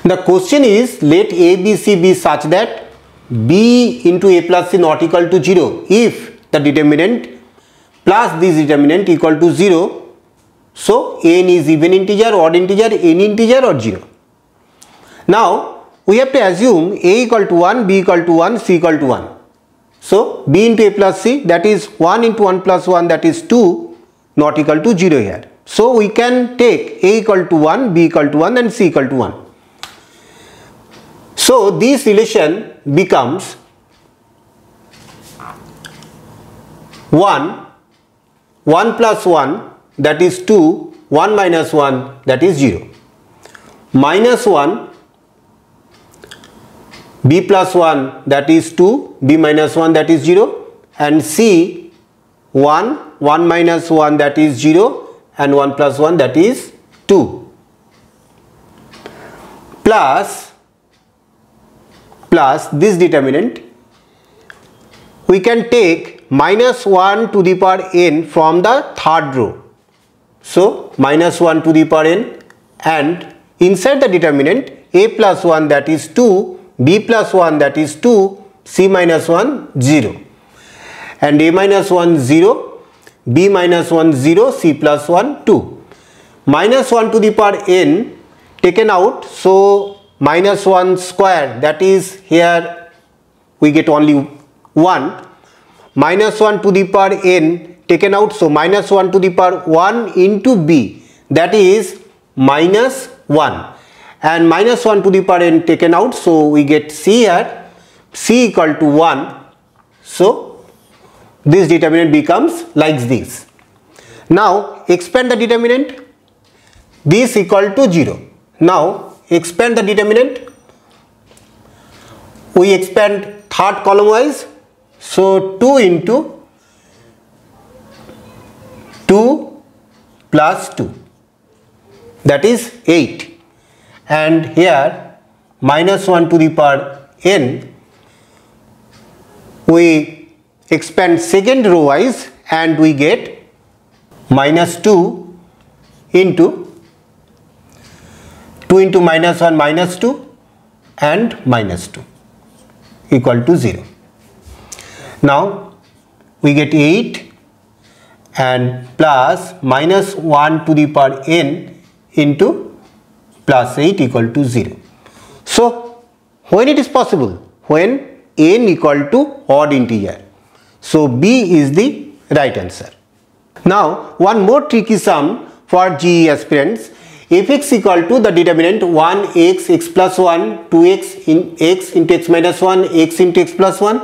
The question is, let A, B, C be such that B into A plus C not equal to 0 if the determinant plus this determinant equal to 0. So n is even integer, odd integer, n integer or 0. Now we have to assume A equal to 1, B equal to 1, C equal to 1. So B into A plus C, that is 1 into 1 plus 1, that is 2, not equal to 0 here. So we can take A equal to 1, B equal to 1 and C equal to 1. So this relation becomes 1, 1 plus 1, that is 2, 1 minus 1, that is 0. Minus 1, B plus 1, that is 2, B minus 1, that is 0, and C 1, 1 minus 1, that is 0, and 1 plus 1, that is 2, plus this determinant. We can take minus 1 to the power n from the third row. So minus 1 to the power n, and inside the determinant A plus 1, that is 2, B plus 1, that is 2, C minus 1, 0, and A minus 1, 0, B minus 1, 0, C plus 1, 2. Minus 1 to the power n taken out, so minus 1 square, that is here we get only 1. Minus 1 to the power n taken out, so minus 1 to the power 1 into B, that is minus 1, and minus 1 to the power n taken out, so we get C here, C equal to 1. So this determinant becomes like this. Now expand the determinant, this equal to 0. Now expand the determinant, we expand third column wise, so 2 into 2 plus 2, that is 8, and here minus 1 to the power n, we expand second row wise and we get minus 2 into 2 into minus 1, minus 2, and minus 2 equal to 0. Now we get 8 and plus minus 1 to the power n into plus 8 equal to 0. So when it is possible? When n equal to odd integer. So B is the right answer. Now one more tricky sum for JEE aspirants. If x equal to the determinant 1x, x plus 1, 2x in x into x minus 1, x into x plus 1,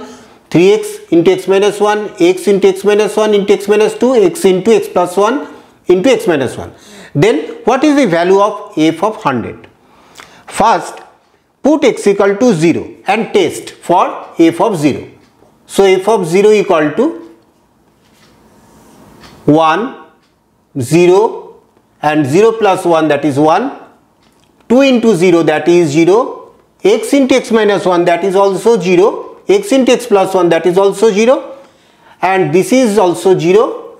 3x into x minus 1, x into x minus 1 into x minus 2, x into x plus 1 into x minus 1. Then what is the value of f of 100? First put x equal to 0 and test for f of 0. So f of 0 equal to 1, 0, and 0 plus 1, that is 1, 2 into 0, that is 0, x into x minus 1, that is also 0, x into x plus 1, that is also 0, and this is also 0,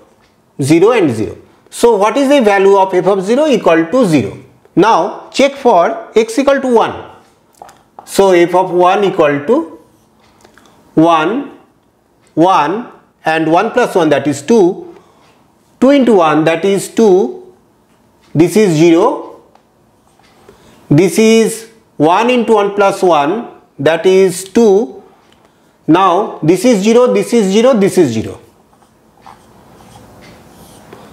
0 and 0. So what is the value of f of 0? Equal to 0. Now check for x equal to 1. So f of 1 equal to 1, 1, and 1 plus 1, that is 2, 2 into 1, that is 2, this is 0, this is 1 into 1 plus 1, that is 2, now this is 0, this is 0, this is 0.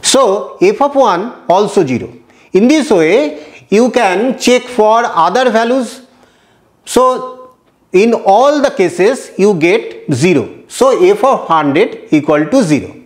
So f of 1 also 0. In this way you can check for other values. So in all the cases you get 0. So f of 100 equal to 0.